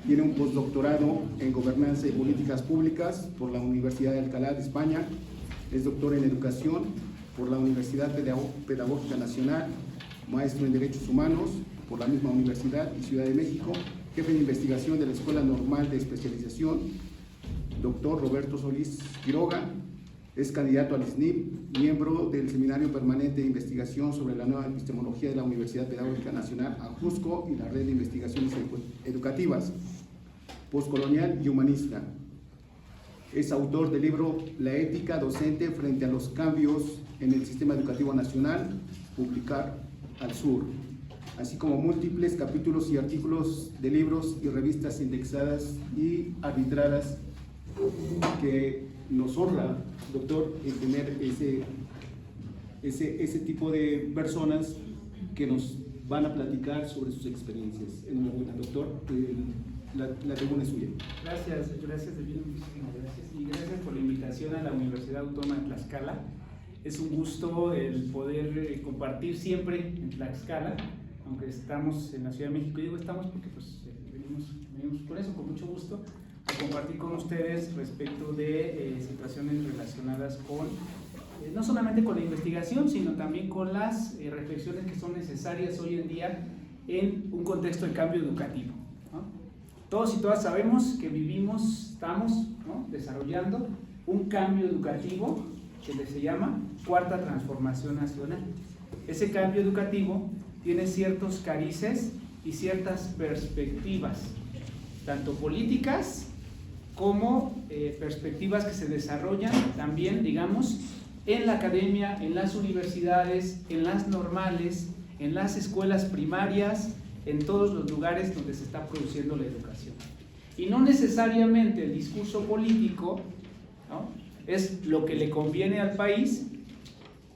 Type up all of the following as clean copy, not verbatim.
Tiene un postdoctorado en Gobernanza y Políticas Públicas por la Universidad de Alcalá de España. Es doctor en Educación por la Universidad Pedagógica Nacional, maestro en Derechos Humanos por la misma Universidad y Ciudad de México, jefe de investigación de la Escuela Normal de Especialización, doctor Roberto Solís Quiroga. Es candidato al SNIP, miembro del Seminario Permanente de Investigación sobre la Nueva Epistemología de la Universidad Pedagógica Nacional, AJUSCO, y la Red de Investigaciones Educativas, Postcolonial y Humanista. Es autor del libro La ética docente frente a los cambios en el sistema educativo nacional, Publicar al Sur, así como múltiples capítulos y artículos de libros y revistas indexadas y arbitradas, que nos honra, doctor, el tener ese tipo de personas que nos van a platicar sobre sus experiencias. Enhorabuena, doctor, la tribuna es suya. Gracias, Devino, muchísimas gracias. Y gracias por la invitación a la Universidad Autónoma de Tlaxcala. Es un gusto el poder compartir siempre en Tlaxcala, aunque estamos en la Ciudad de México. Y digo estamos porque pues, venimos por eso, con mucho gusto, a compartir con ustedes respecto de situaciones relacionadas con, no solamente con la investigación, sino también con las reflexiones que son necesarias hoy en día en un contexto de cambio educativo, ¿no? Todos y todas sabemos que estamos, ¿no?, desarrollando un cambio educativo que se llama Cuarta Transformación Nacional. Ese cambio educativo tiene ciertos carices y ciertas perspectivas, tanto políticas como perspectivas que se desarrollan también, digamos, en la academia, en las universidades, en las normales, en las escuelas primarias, en todos los lugares donde se está produciendo la educación. Y no necesariamente el discurso político, ¿no?, es lo que le conviene al país,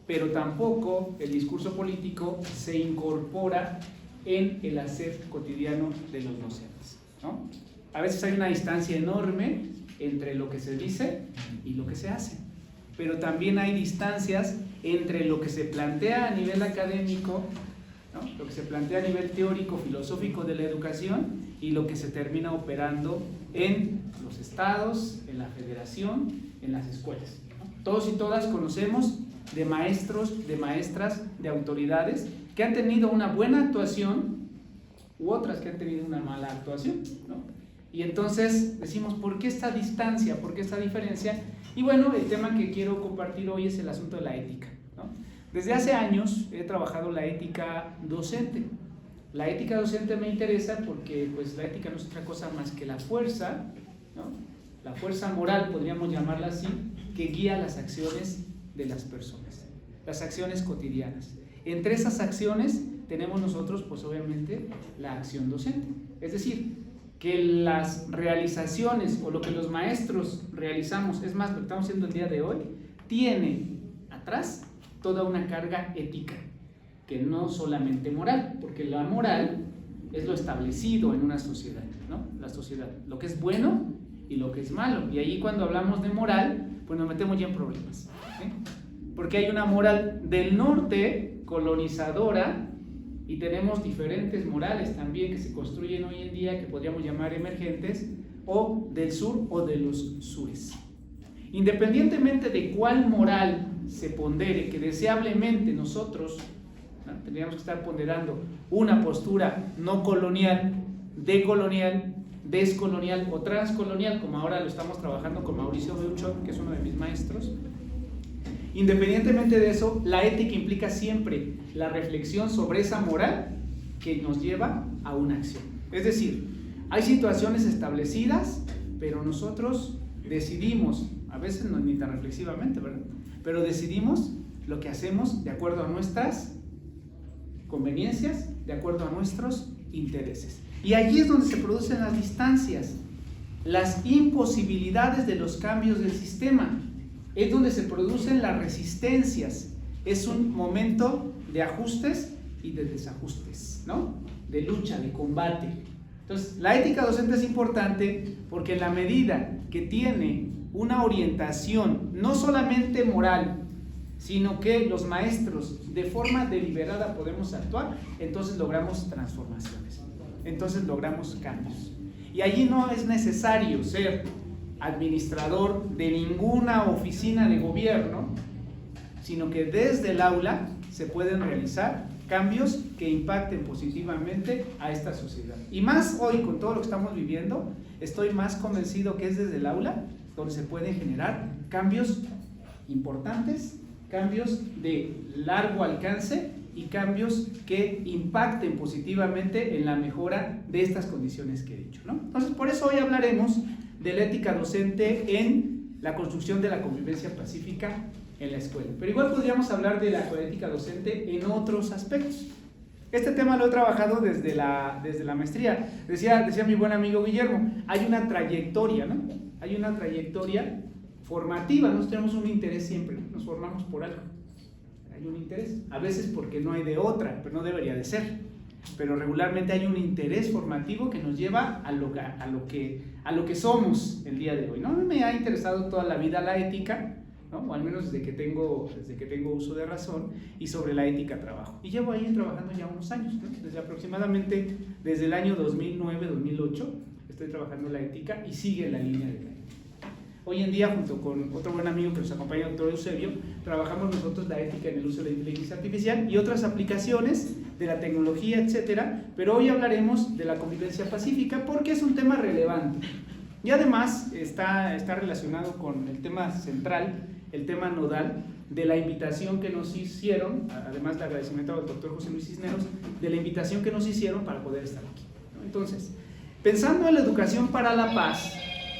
pero tampoco el discurso político se incorpora en el hacer cotidiano de los docentes, ¿no? A veces hay una distancia enorme entre lo que se dice y lo que se hace, pero también hay distancias entre lo que se plantea a nivel académico, ¿no?, lo que se plantea a nivel teórico, filosófico de la educación, y lo que se termina operando en los estados, en la federación, en las escuelas, ¿no? Todos y todas conocemos de maestros, de maestras, de autoridades que han tenido una buena actuación u otras que han tenido una mala actuación, ¿no? Y entonces decimos, ¿por qué esta distancia? ¿Por qué esta diferencia? Y bueno, el tema que quiero compartir hoy es el asunto de la ética, ¿no? Desde hace años he trabajado la ética docente. La ética docente me interesa porque pues, la ética no es otra cosa más que la fuerza, ¿no?, la fuerza moral, podríamos llamarla así, que guía las acciones de las personas, las acciones cotidianas. Entre esas acciones tenemos nosotros, pues obviamente, la acción docente. Es decir, que las realizaciones o lo que los maestros realizamos, es más, lo que estamos haciendo el día de hoy, tiene atrás toda una carga ética, que no solamente moral, porque la moral es lo establecido en una sociedad, ¿no? La sociedad, lo que es bueno y lo que es malo. Y ahí cuando hablamos de moral, pues nos metemos ya en problemas, ¿sí? Porque hay una moral del norte colonizadora y tenemos diferentes morales también que se construyen hoy en día que podríamos llamar emergentes, o del sur o de los sures. Independientemente de cuál moral se pondere, que deseablemente nosotros, ¿no?, tendríamos que estar ponderando una postura no colonial, decolonial, descolonial o transcolonial, como ahora lo estamos trabajando con Mauricio Beuchot, que es uno de mis maestros. Independientemente de eso, la ética implica siempre la reflexión sobre esa moral que nos lleva a una acción. Es decir, hay situaciones establecidas, pero nosotros decidimos, a veces no ni tan reflexivamente, ¿verdad?, pero decidimos lo que hacemos de acuerdo a nuestras conveniencias, de acuerdo a nuestros intereses. Y allí es donde se producen las distancias, las imposibilidades de los cambios del sistema, es donde se producen las resistencias. Es un momento de ajustes y de desajustes, ¿no?, de lucha, de combate. Entonces, la ética docente es importante porque en la medida que tiene una orientación no solamente moral, sino que los maestros de forma deliberada podemos actuar, entonces logramos transformaciones, entonces logramos cambios. Y allí no es necesario ser administrador de ninguna oficina de gobierno, sino que desde el aula se pueden realizar cambios que impacten positivamente a esta sociedad. Y más hoy, con todo lo que estamos viviendo, estoy más convencido que es desde el aula donde se pueden generar cambios importantes, cambios de largo alcance y cambios que impacten positivamente en la mejora de estas condiciones que he dicho, ¿no? Entonces, por eso hoy hablaremos de la ética docente en la construcción de la convivencia pacífica en la escuela. Pero igual podríamos hablar de la ética docente en otros aspectos. Este tema lo he trabajado desde la maestría. Decía mi buen amigo Guillermo, hay una trayectoria, ¿no? Hay una trayectoria formativa. Nosotros tenemos un interés siempre, ¿no? Nos formamos por algo. Hay un interés, a veces porque no hay de otra, pero no debería de ser. Pero regularmente hay un interés formativo que nos lleva a lo que somos el día de hoy, ¿no? A mí me ha interesado toda la vida la ética, ¿no? O al menos desde que tengo uso de razón, y sobre la ética trabajo. Y llevo ahí trabajando ya unos años, ¿no? Desde el año 2009-2008 estoy trabajando la ética y sigue la línea de la ética. Hoy en día, junto con otro buen amigo que nos acompaña, el doctor Eusebio, trabajamos nosotros la ética en el uso de la inteligencia artificial y otras aplicaciones de la tecnología, etcétera. Pero hoy hablaremos de la convivencia pacífica porque es un tema relevante. Y además está relacionado con el tema central, el tema nodal, de la invitación que nos hicieron, además de agradecimiento al doctor José Luis Cisneros, de la invitación que nos hicieron para poder estar aquí, ¿no? Entonces, pensando en la educación para la paz,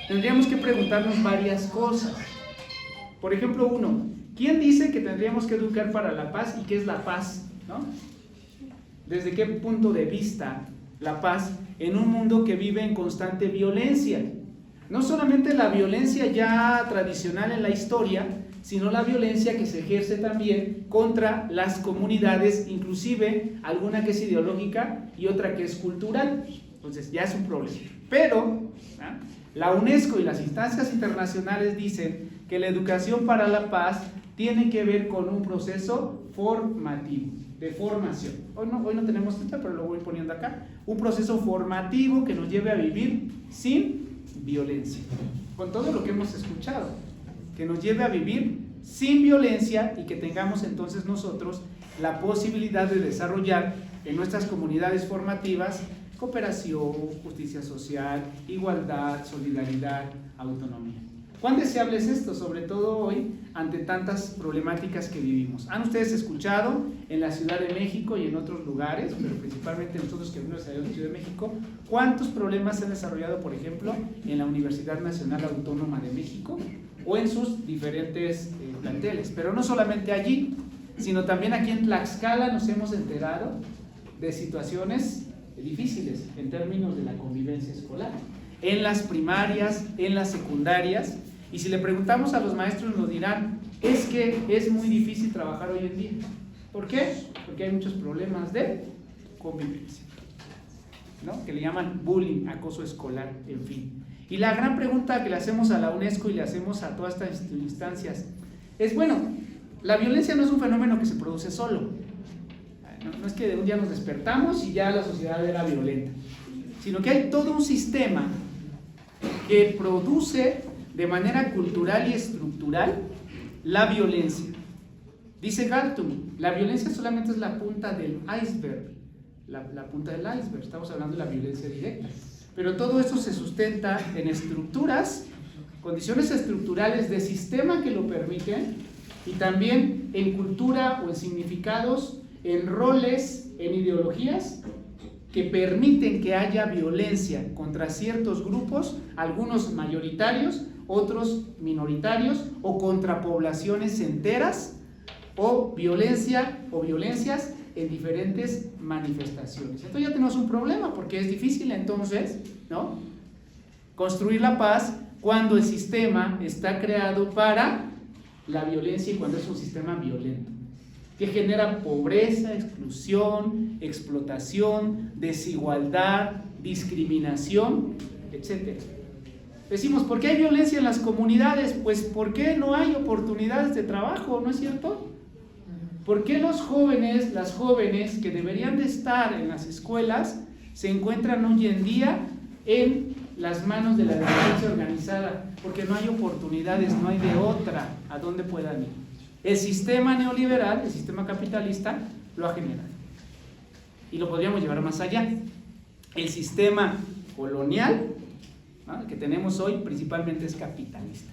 tendríamos que preguntarnos varias cosas. Por ejemplo, uno, ¿quién dice que tendríamos que educar para la paz y qué es la paz, ¿no? ¿Desde qué punto de vista la paz en un mundo que vive en constante violencia? No solamente la violencia ya tradicional en la historia, sino la violencia que se ejerce también contra las comunidades, inclusive alguna que es ideológica y otra que es cultural. Entonces ya es un problema. Pero, ¿no?, la UNESCO y las instancias internacionales dicen que la educación para la paz tiene que ver con un proceso formativo, de formación. Hoy no tenemos fecha, pero lo voy poniendo acá. Un proceso formativo que nos lleve a vivir sin violencia. Con todo lo que hemos escuchado, que nos lleve a vivir sin violencia y que tengamos entonces nosotros la posibilidad de desarrollar en nuestras comunidades formativas cooperación, justicia social, igualdad, solidaridad, autonomía. ¿Cuán deseable es esto? Sobre todo hoy, ante tantas problemáticas que vivimos. ¿Han ustedes escuchado en la Ciudad de México y en otros lugares, pero principalmente nosotros que vivimos en la Ciudad de México, cuántos problemas se han desarrollado, por ejemplo, en la Universidad Nacional Autónoma de México o en sus diferentes planteles? Pero no solamente allí, sino también aquí en Tlaxcala nos hemos enterado de situaciones difíciles en términos de la convivencia escolar, en las primarias, en las secundarias, y si le preguntamos a los maestros nos dirán, es que es muy difícil trabajar hoy en día. ¿Por qué? Porque hay muchos problemas de convivencia, ¿no?, que le llaman bullying, acoso escolar, en fin. Y la gran pregunta que le hacemos a la UNESCO y le hacemos a todas estas instancias es, bueno, la violencia no es un fenómeno que se produce solo. No es que de un día nos despertamos y ya la sociedad era violenta, sino que hay todo un sistema que produce de manera cultural y estructural la violencia. Dice Galtung, la violencia solamente es la punta del iceberg, la punta del iceberg, estamos hablando de la violencia directa, pero todo esto se sustenta en estructuras, condiciones estructurales de sistema que lo permiten, y también en cultura o en significados, en roles, en ideologías que permiten que haya violencia contra ciertos grupos, algunos mayoritarios, otros minoritarios, o contra poblaciones enteras, o violencia o violencias en diferentes manifestaciones. Entonces ya tenemos un problema, porque es difícil entonces, ¿no?, construir la paz cuando el sistema está creado para la violencia y cuando es un sistema violento, que genera pobreza, exclusión, explotación, desigualdad, discriminación, etc. Decimos, ¿por qué hay violencia en las comunidades? Pues ¿por qué no hay oportunidades de trabajo? ¿No es cierto? ¿Por qué los jóvenes, las jóvenes que deberían de estar en las escuelas se encuentran hoy en día en las manos de la delincuencia organizada, porque no hay oportunidades, no hay de otra a dónde puedan ir. El sistema neoliberal, el sistema capitalista, lo ha generado. Y lo podríamos llevar más allá. El sistema colonial, ¿no?, que tenemos hoy, principalmente es capitalista,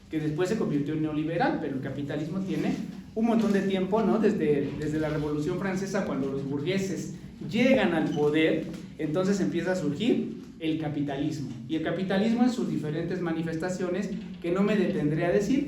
que después se convirtió en neoliberal, pero el capitalismo tiene un montón de tiempo, ¿no? Desde la Revolución Francesa, cuando los burgueses llegan al poder, entonces empieza a surgir el capitalismo. Y el capitalismo en sus diferentes manifestaciones, que no me detendré a decir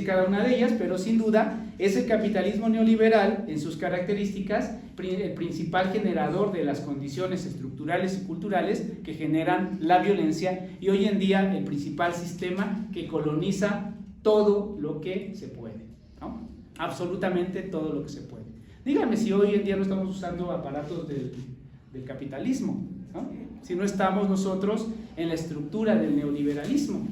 cada una de ellas, pero sin duda es el capitalismo neoliberal en sus características, el principal generador de las condiciones estructurales y culturales que generan la violencia, y hoy en día el principal sistema que coloniza todo lo que se puede, ¿no? Absolutamente todo lo que se puede. Dígame si hoy en día no estamos usando aparatos del capitalismo, ¿no? Si no estamos nosotros en la estructura del neoliberalismo.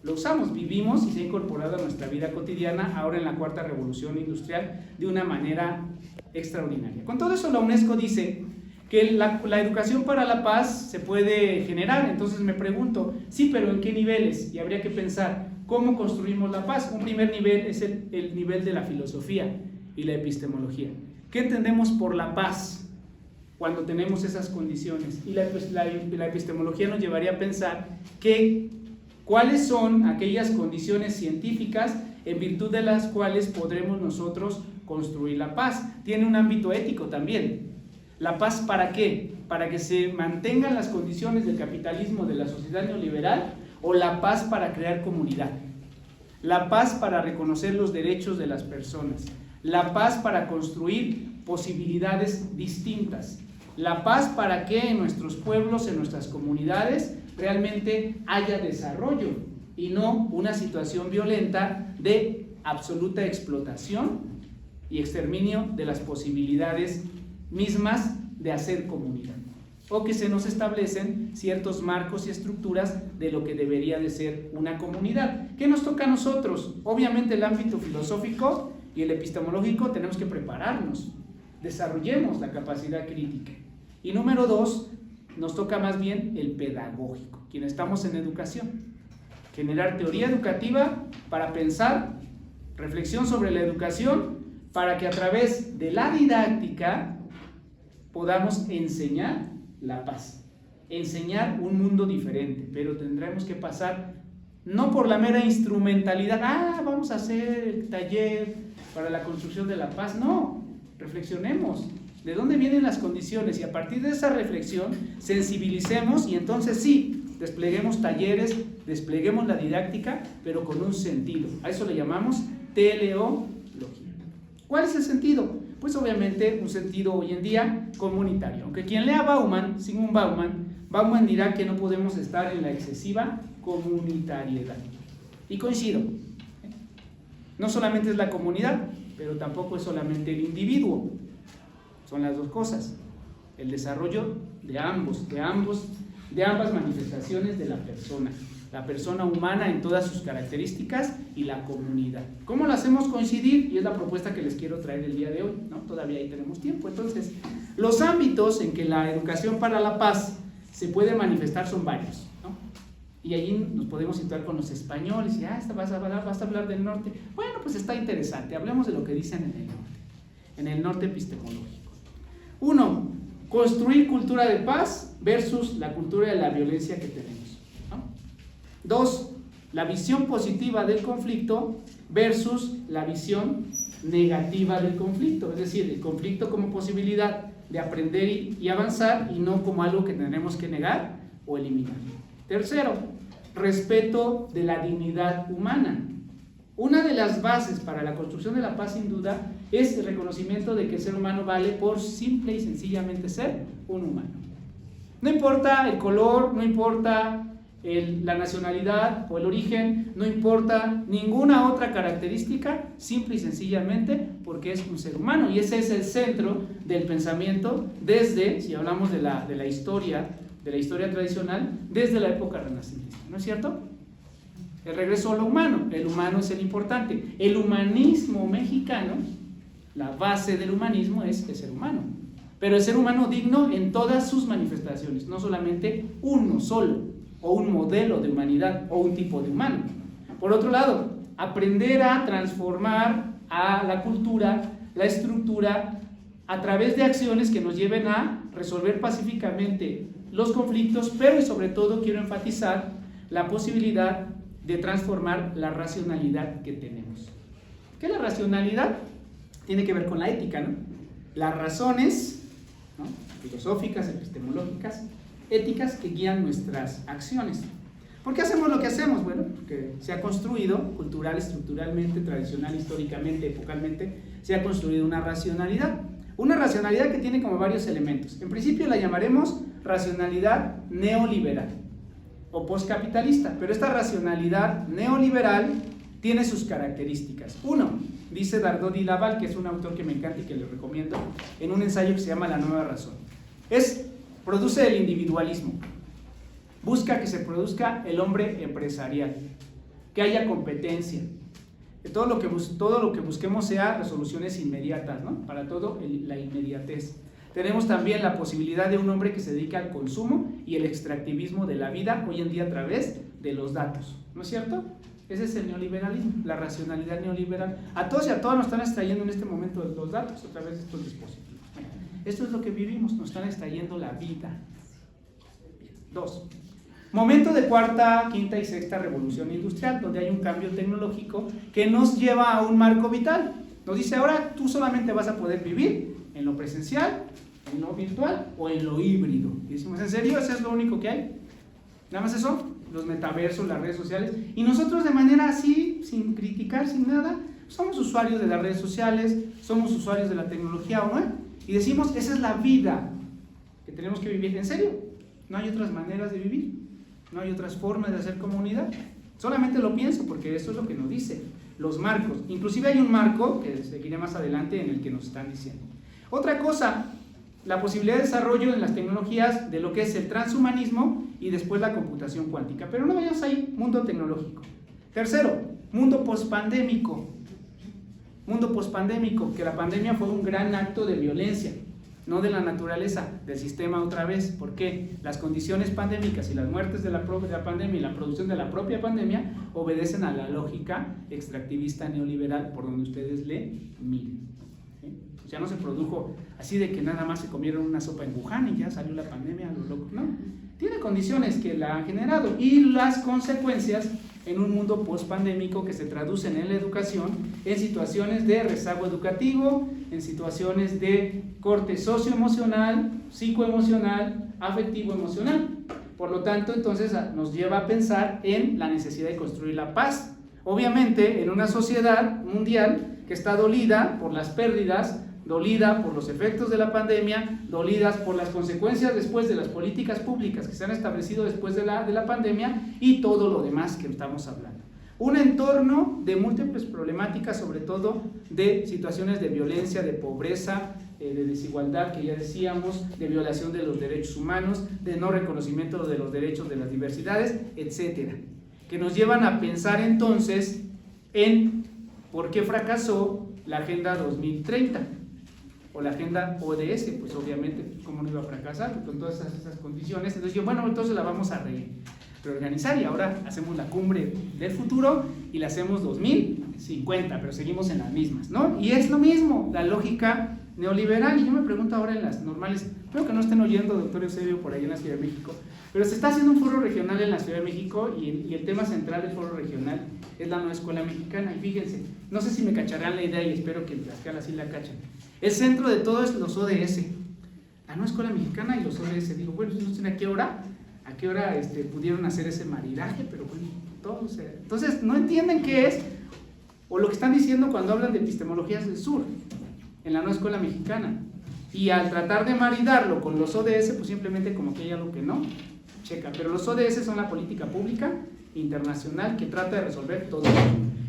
Lo usamos, vivimos y se ha incorporado a nuestra vida cotidiana ahora en la cuarta revolución industrial de una manera extraordinaria. Con todo eso, la UNESCO dice que la educación para la paz se puede generar. Entonces me pregunto, sí, pero ¿en qué niveles? Y habría que pensar, ¿cómo construimos la paz? Un primer nivel es el nivel de la filosofía y la epistemología. ¿Qué entendemos por la paz cuando tenemos esas condiciones? Y la epistemología nos llevaría a pensar cuáles son aquellas condiciones científicas en virtud de las cuales podremos nosotros construir la paz. Tiene un ámbito ético también. ¿La paz para qué? ¿Para que se mantengan las condiciones del capitalismo de la sociedad neoliberal? ¿O la paz para crear comunidad? La paz para reconocer los derechos de las personas. La paz para construir posibilidades distintas. La paz para que en nuestros pueblos, en nuestras comunidades, realmente haya desarrollo y no una situación violenta de absoluta explotación y exterminio de las posibilidades mismas de hacer comunidad, o que se nos establecen ciertos marcos y estructuras de lo que debería de ser una comunidad. ¿Qué nos toca a nosotros? Obviamente el ámbito filosófico y el epistemológico tenemos que prepararnos, desarrollemos la capacidad crítica. Y número 2, nos toca más bien el pedagógico, quienes estamos en educación, generar teoría educativa para pensar, reflexión sobre la educación, para que a través de la didáctica podamos enseñar la paz, enseñar un mundo diferente, pero tendremos que pasar no por la mera instrumentalidad, vamos a hacer el taller para la construcción de la paz, no, reflexionemos. ¿De dónde vienen las condiciones? Y a partir de esa reflexión, sensibilicemos y entonces sí, despleguemos talleres, despleguemos la didáctica, pero con un sentido. A eso le llamamos teleología. ¿Cuál es el sentido? Pues obviamente un sentido hoy en día comunitario. Aunque quien lea Bauman, Zygmunt Bauman dirá que no podemos estar en la excesiva comunitariedad. Y coincido. No solamente es la comunidad, pero tampoco es solamente el individuo. Son las dos cosas, el desarrollo de ambas manifestaciones de la persona humana en todas sus características y la comunidad. ¿Cómo lo hacemos coincidir? Y es la propuesta que les quiero traer el día de hoy, ¿no? Todavía ahí tenemos tiempo. Entonces, los ámbitos en que la educación para la paz se puede manifestar son varios, ¿no? Y allí nos podemos situar con los españoles y vas a hablar del norte. Bueno, pues está interesante, hablemos de lo que dicen en el norte epistemológico. 1. Construir cultura de paz versus la cultura de la violencia que tenemos, ¿no? 2. La visión positiva del conflicto versus la visión negativa del conflicto, es decir, el conflicto como posibilidad de aprender y avanzar y no como algo que tenemos que negar o eliminar. 3. Respeto de la dignidad humana. Una de las bases para la construcción de la paz, sin duda, es el reconocimiento de que el ser humano vale por simple y sencillamente ser un humano. No importa el color, no importa la nacionalidad o el origen, no importa ninguna otra característica, simple y sencillamente porque es un ser humano. Y ese es el centro del pensamiento desde, si hablamos de la historia tradicional, desde la época renacentista, ¿no es cierto? El regreso a lo humano, el humano es el importante. El humanismo mexicano, la base del humanismo es el ser humano. pero el ser humano digno en todas sus manifestaciones, no solamente uno solo, o un modelo de humanidad, o un tipo de humano. Por otro lado, aprender a transformar a la cultura, la estructura, a través de acciones que nos lleven a resolver pacíficamente los conflictos, pero y sobre todo quiero enfatizar la posibilidad de transformar la racionalidad que tenemos. ¿Qué es la racionalidad? Tiene que ver con la ética, ¿no? Las razones, ¿no?, filosóficas, epistemológicas, éticas que guían nuestras acciones. ¿Por qué hacemos lo que hacemos? Bueno, porque se ha construido cultural, estructuralmente, tradicional, históricamente, epocalmente, se ha construido una racionalidad. Una racionalidad que tiene como varios elementos. En principio la llamaremos racionalidad neoliberal o postcapitalista, pero esta racionalidad neoliberal tiene sus características. Uno, dice Dardot y Laval, que es un autor que me encanta y que les recomiendo, en un ensayo que se llama La Nueva Razón. Produce el individualismo. Busca que se produzca el hombre empresarial, que haya competencia, que todo lo que busquemos sea resoluciones inmediatas, ¿no? Para todo la inmediatez. Tenemos también la posibilidad de un hombre que se dedica al consumo y el extractivismo de la vida hoy en día a través de los datos, ¿no es cierto? Ese es el neoliberalismo, la racionalidad neoliberal. A todos y a todas nos están extrayendo en este momento los datos a través de estos dispositivos. Esto es lo que vivimos, nos están extrayendo la vida. 2. Momento de cuarta, quinta y sexta revolución industrial, donde hay un cambio tecnológico que nos lleva a un marco vital. Nos dice, ahora tú solamente vas a poder vivir en lo presencial, en lo virtual o en lo híbrido. Y decimos, ¿en serio? ¿Eso es lo único que hay? ¿Nada más eso? Los metaversos, las redes sociales. Y nosotros de manera así, sin criticar, sin nada, somos usuarios de las redes sociales, somos usuarios de la tecnología, ¿o no? Y decimos, esa es la vida que tenemos que vivir. ¿En serio? No hay otras maneras de vivir. No hay otras formas de hacer comunidad. Solamente lo pienso porque eso es lo que nos dice. Los marcos. Inclusive hay un marco, que seguiré más adelante, en el que nos están diciendo. Otra cosa, la posibilidad de desarrollo en las tecnologías de lo que es el transhumanismo y después la computación cuántica. Pero no vayamos ahí, mundo tecnológico. Tercero, mundo pospandémico. Mundo pospandémico, que la pandemia fue un gran acto de violencia, no de la naturaleza, del sistema otra vez. ¿Por qué? Las condiciones pandémicas y las muertes de la pandemia y la producción de la propia pandemia obedecen a la lógica extractivista neoliberal por donde ustedes le miren. Ya no se produjo así de que nada más se comieron una sopa en Wuhan y ya salió la pandemia, lo loco, no. Tiene condiciones que la han generado y las consecuencias en un mundo post-pandémico que se traducen en la educación en situaciones de rezago educativo, en situaciones de corte socioemocional, psicoemocional, afectivo-emocional. Por lo tanto, entonces nos lleva a pensar en la necesidad de construir la paz. Obviamente, en una sociedad mundial que está dolida por las pérdidas, dolida por los efectos de la pandemia, dolidas por las consecuencias después de las políticas públicas que se han establecido después de la pandemia y todo lo demás que estamos hablando. Un entorno de múltiples problemáticas, sobre todo de situaciones de violencia, de pobreza, de desigualdad, que ya decíamos, de violación de los derechos humanos, de no reconocimiento de los derechos de las diversidades, etcétera, que nos llevan a pensar entonces en por qué fracasó la Agenda 2030 o la Agenda ODS. Pues obviamente, ¿cómo no iba a fracasar? Con todas esas condiciones. Entonces yo, bueno, entonces la vamos a reorganizar y ahora hacemos la cumbre del futuro y la hacemos 2050, pero seguimos en las mismas, ¿no? Y es lo mismo, la lógica neoliberal. Y yo me pregunto ahora en las normales, espero que no estén oyendo, doctor Eusebio, por ahí en la Ciudad de México, pero se está haciendo un foro regional en la Ciudad de México y el tema central del foro regional es la nueva escuela mexicana. Y fíjense, no sé si me cacharán la idea y espero que las calas sí la cachen. El centro de todo es los ODS, la nueva escuela mexicana y los ODS. Digo, bueno, no sé a qué hora pudieron hacer ese maridaje, pero bueno, todos. Entonces, no entienden qué es, o lo que están diciendo cuando hablan de epistemologías del sur, en la nueva escuela mexicana. Y al tratar de maridarlo con los ODS, pues simplemente como que hay algo que no checa. Pero los ODS son la política pública internacional que trata de resolver todo esto.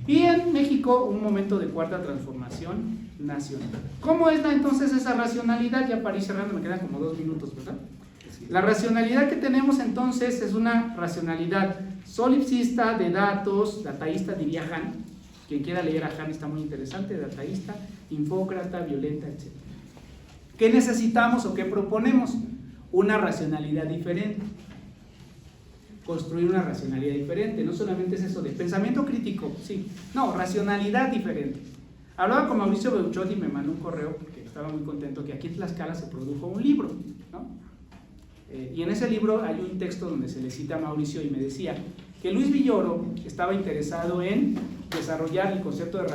Y en México, un momento de cuarta transformación nacional. ¿Cómo es entonces esa racionalidad? Ya para ir cerrando, me quedan como 2 minutos, ¿verdad? La racionalidad que tenemos entonces es una racionalidad solipsista de datos, dataísta, diría Han. Quien quiera leer a Han está muy interesante, dataísta, infócrata, violenta, etc. ¿Qué necesitamos o qué proponemos? Una racionalidad diferente. Construir una racionalidad diferente. No solamente es eso de pensamiento crítico, sí. No, racionalidad diferente. Hablaba con Mauricio Beuchot y me mandó un correo porque estaba muy contento que aquí en Tlaxcala se produjo un libro, ¿no? Y en ese libro hay un texto donde se le cita a Mauricio y me decía que Luis Villoro estaba interesado en desarrollar el concepto de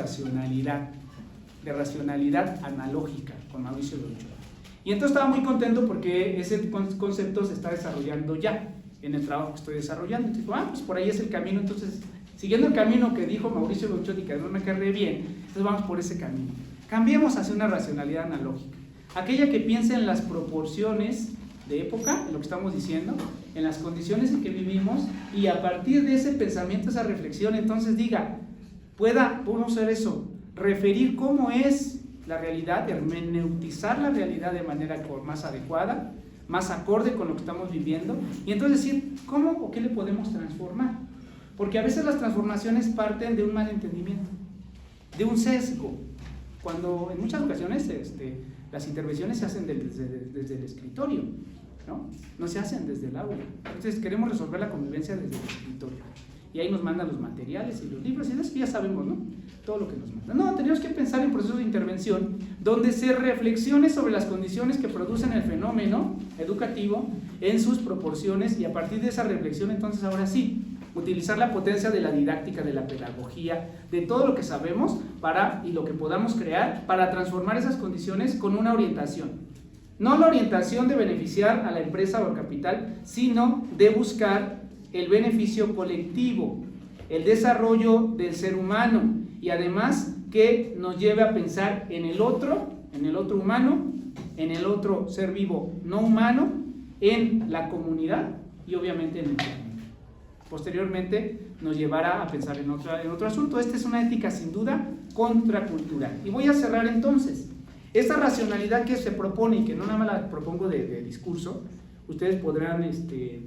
racionalidad analógica con Mauricio Beuchot. Y entonces estaba muy contento porque ese concepto se está desarrollando ya en el trabajo que estoy desarrollando. Entonces, pues por ahí es el camino. Entonces, siguiendo el camino que dijo Mauricio Beuchot y que no me cae bien, entonces vamos por ese camino. Cambiemos hacia una racionalidad analógica, aquella que piense en las proporciones de época, en lo que estamos diciendo, en las condiciones en que vivimos, y a partir de ese pensamiento, esa reflexión, entonces diga, podemos hacer eso, referir cómo es la realidad, hermeneutizar la realidad de manera más adecuada, más acorde con lo que estamos viviendo, y entonces decir, ¿cómo o qué le podemos transformar? Porque a veces las transformaciones parten de un malentendimiento, de un sesgo, cuando en muchas ocasiones las intervenciones se hacen desde el escritorio, no se hacen desde el aula. Entonces queremos resolver la convivencia desde el escritorio, y ahí nos mandan los materiales y los libros, y eso ya sabemos, ¿no? Todo lo que nos mandan. No, tenemos que pensar en procesos de intervención donde se reflexione sobre las condiciones que producen el fenómeno educativo en sus proporciones, y a partir de esa reflexión, entonces ahora sí, utilizar la potencia de la didáctica, de la pedagogía, de todo lo que sabemos y lo que podamos crear para transformar esas condiciones con una orientación. No la orientación de beneficiar a la empresa o al capital, sino de buscar el beneficio colectivo, el desarrollo del ser humano, y además que nos lleve a pensar en el otro humano, en el otro ser vivo no humano, en la comunidad y obviamente en el planeta. Posteriormente nos llevará a pensar en otro asunto. Esta es una ética sin duda contracultural. Y voy a cerrar entonces. Esta racionalidad que se propone, y que no nada más la propongo de discurso, ustedes podrán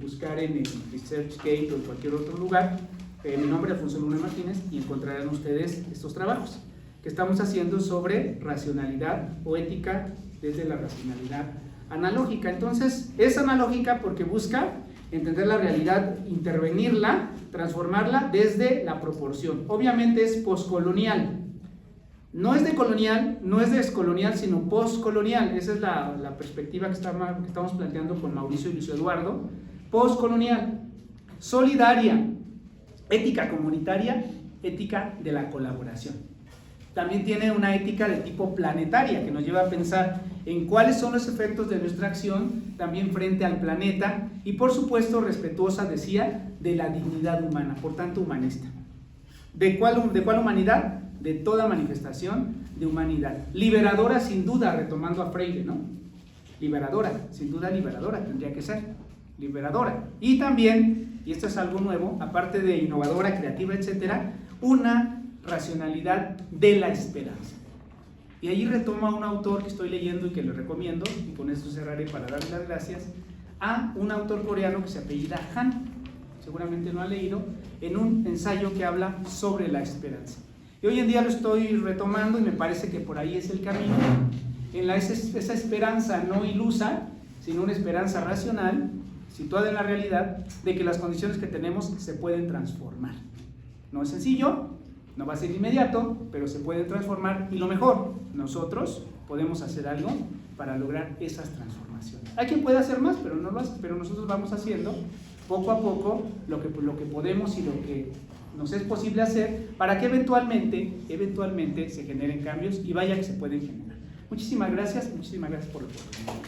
buscar en el ResearchGate o en cualquier otro lugar, mi nombre es Alfonso Luna Martínez, y encontrarán ustedes estos trabajos que estamos haciendo sobre racionalidad o ética desde la racionalidad analógica. Entonces, es analógica porque busca entender la realidad, intervenirla, transformarla desde la proporción. Obviamente es poscolonial. No es decolonial, no es descolonial, sino postcolonial. Esa es la perspectiva que estamos planteando con Mauricio y Luis Eduardo. Postcolonial, solidaria, ética comunitaria, ética de la colaboración. También tiene una ética de tipo planetaria, que nos lleva a pensar en cuáles son los efectos de nuestra acción también frente al planeta, y por supuesto respetuosa, decía, de la dignidad humana, por tanto humanista. ¿De cuál humanidad? De toda manifestación de humanidad. Liberadora sin duda, retomando a Freire, ¿no? Liberadora, sin duda liberadora tendría que ser, liberadora. Y también, y esto es algo nuevo, aparte de innovadora, creativa, etcétera, una racionalidad de la esperanza. Y allí retoma un autor que estoy leyendo y que le recomiendo, y con esto cerraré para darle las gracias, a un autor coreano que se apellida Han, seguramente lo han leído, en un ensayo que habla sobre la esperanza. Y hoy en día lo estoy retomando y me parece que por ahí es el camino, en esa esperanza no ilusa, sino una esperanza racional, situada en la realidad, de que las condiciones que tenemos se pueden transformar. No es sencillo, no va a ser inmediato, pero se pueden transformar, y lo mejor, nosotros podemos hacer algo para lograr esas transformaciones. Hay quien puede hacer más, pero nosotros vamos haciendo poco a poco lo que podemos y lo que nos es posible hacer para que eventualmente se generen cambios, y vaya que se pueden generar. Muchísimas gracias por la oportunidad.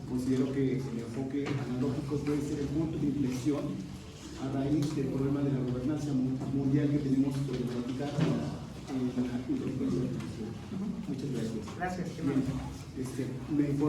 Considero que el enfoque analógico debe ser el punto de inflexión a raíz del problema de la gobernanza mundial que tenemos que platicar en la inteligencia artificial. Muchas gracias. Gracias. Bien,